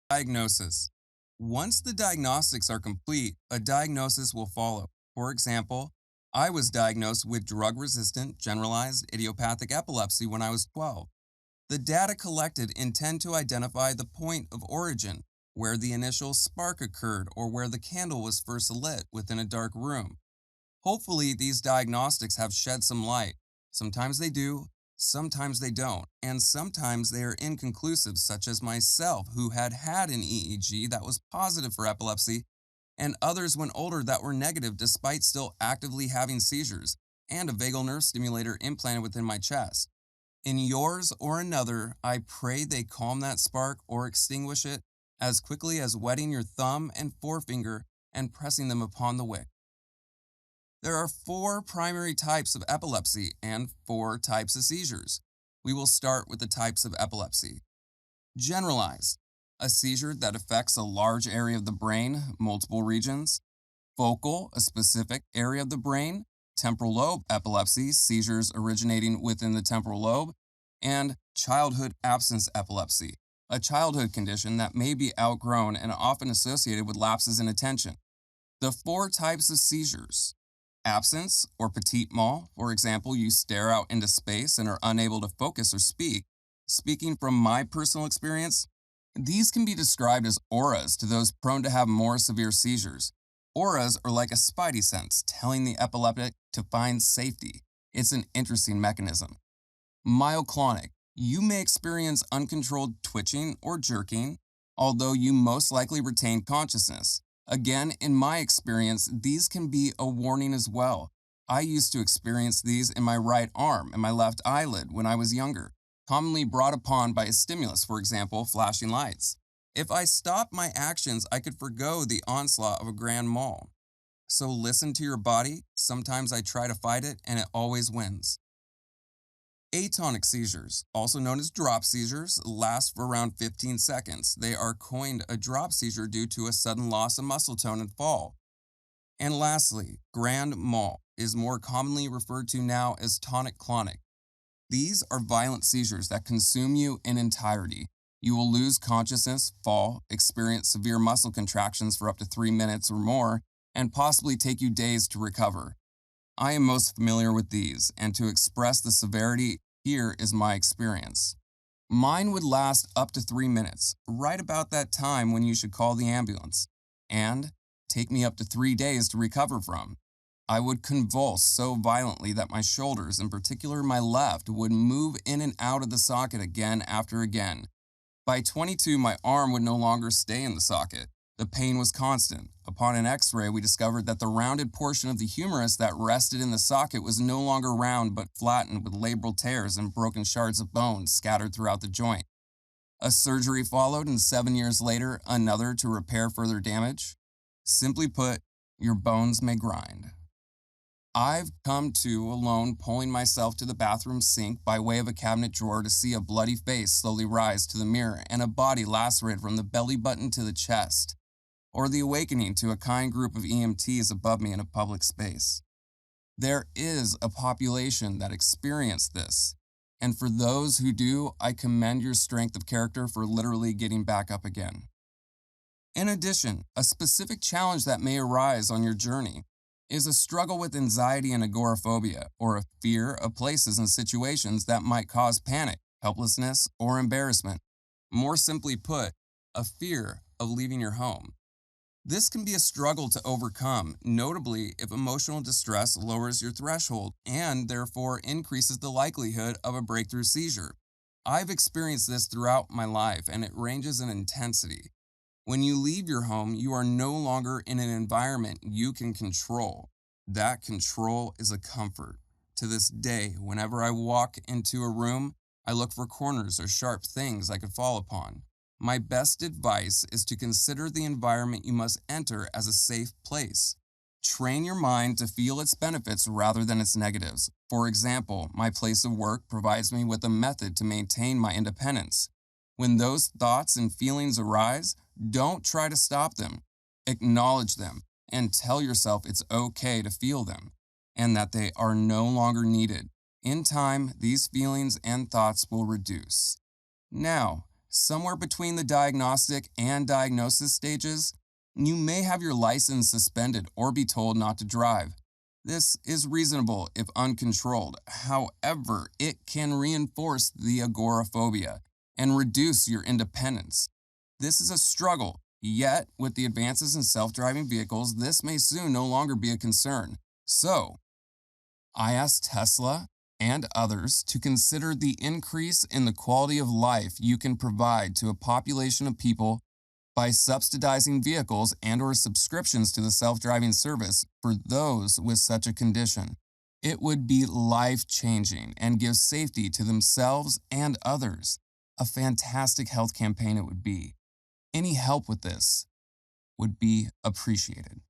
Diagnosis. Once the diagnostics are complete, a diagnosis will follow. For example, I was diagnosed with drug-resistant generalized idiopathic epilepsy when I was 12. The data collected intend to identify the point of origin, where the initial spark occurred or where the candle was first lit within a dark room. Hopefully, these diagnostics have shed some light. Sometimes they do, sometimes they don't, and sometimes they are inconclusive, such as myself, who had an EEG that was positive for epilepsy, and others when older that were negative despite still actively having seizures, and a vagal nerve stimulator implanted within my chest. In yours or another, I pray they calm that spark or extinguish it as quickly as wetting your thumb and forefinger and pressing them upon the wick. There are four primary types of epilepsy and four types of seizures. We will start with the types of epilepsy. Generalized, a seizure that affects a large area of the brain, multiple regions. Focal, a specific area of the brain. Temporal lobe epilepsy, seizures originating within the temporal lobe. And childhood absence epilepsy, a childhood condition that may be outgrown and often associated with lapses in attention. The four types of seizures. Absence, or petit mal, for example, you stare out into space and are unable to focus or speak. Speaking from my personal experience, these can be described as auras to those prone to have more severe seizures. Auras are like a spidey sense telling the epileptic to find safety. It's an interesting mechanism. Myoclonic, you may experience uncontrolled twitching or jerking, although you most likely retain consciousness. Again, in my experience, these can be a warning as well. I used to experience these in my right arm and my left eyelid when I was younger, commonly brought upon by a stimulus, for example, flashing lights. If I stopped my actions, I could forgo the onslaught of a grand mal. So listen to your body. Sometimes I try to fight it, and it always wins. Atonic seizures, also known as drop seizures, last for around 15 seconds. They are coined a drop seizure due to a sudden loss of muscle tone and fall. And lastly, grand mal is more commonly referred to now as tonic-clonic. These are violent seizures that consume you in entirety. You will lose consciousness, fall, experience severe muscle contractions for up to 3 minutes or more, and possibly take you days to recover. I am most familiar with these, and to express the severity, here is my experience. Mine would last up to 3 minutes, right about that time when you should call the ambulance, and take me up to 3 days to recover from. I would convulse so violently that my shoulders, in particular my left, would move in and out of the socket again after again. By 22, my arm would no longer stay in the socket. The pain was constant. Upon an X-ray, we discovered that the rounded portion of the humerus that rested in the socket was no longer round but flattened with labral tears and broken shards of bone scattered throughout the joint. A surgery followed, and 7 years later, another to repair further damage. Simply put, your bones may grind. I've come to alone pulling myself to the bathroom sink by way of a cabinet drawer to see a bloody face slowly rise to the mirror and a body lacerated from the belly button to the chest, or the awakening to a kind group of EMTs above me in a public space. There is a population that experience this, and for those who do, I commend your strength of character for literally getting back up again. In addition, a specific challenge that may arise on your journey is a struggle with anxiety and agoraphobia, or a fear of places and situations that might cause panic, helplessness, or embarrassment. More simply put, a fear of leaving your home. This can be a struggle to overcome, notably if emotional distress lowers your threshold and therefore increases the likelihood of a breakthrough seizure. I've experienced this throughout my life, and it ranges in intensity. When you leave your home, you are no longer in an environment you can control. That control is a comfort. To this day, whenever I walk into a room, I look for corners or sharp things I could fall upon. My best advice is to consider the environment you must enter as a safe place. Train your mind to feel its benefits rather than its negatives. For example, my place of work provides me with a method to maintain my independence. When those thoughts and feelings arise, don't try to stop them. Acknowledge them and tell yourself it's okay to feel them and that they are no longer needed. In time, these feelings and thoughts will reduce. Now, Somewhere between the diagnostic and diagnosis stages, you may have your license suspended or be told not to drive. This is reasonable if uncontrolled. However, it can reinforce the agoraphobia and reduce your independence. This is a struggle, yet, with the advances in self driving vehicles, this may soon no longer be a concern. So, I asked Tesla and others to consider the increase in the quality of life you can provide to a population of people by subsidizing vehicles and or subscriptions to the self-driving service for those with such a condition. It would be life-changing and give safety to themselves and others. A fantastic health campaign it would be. Any help with this would be appreciated.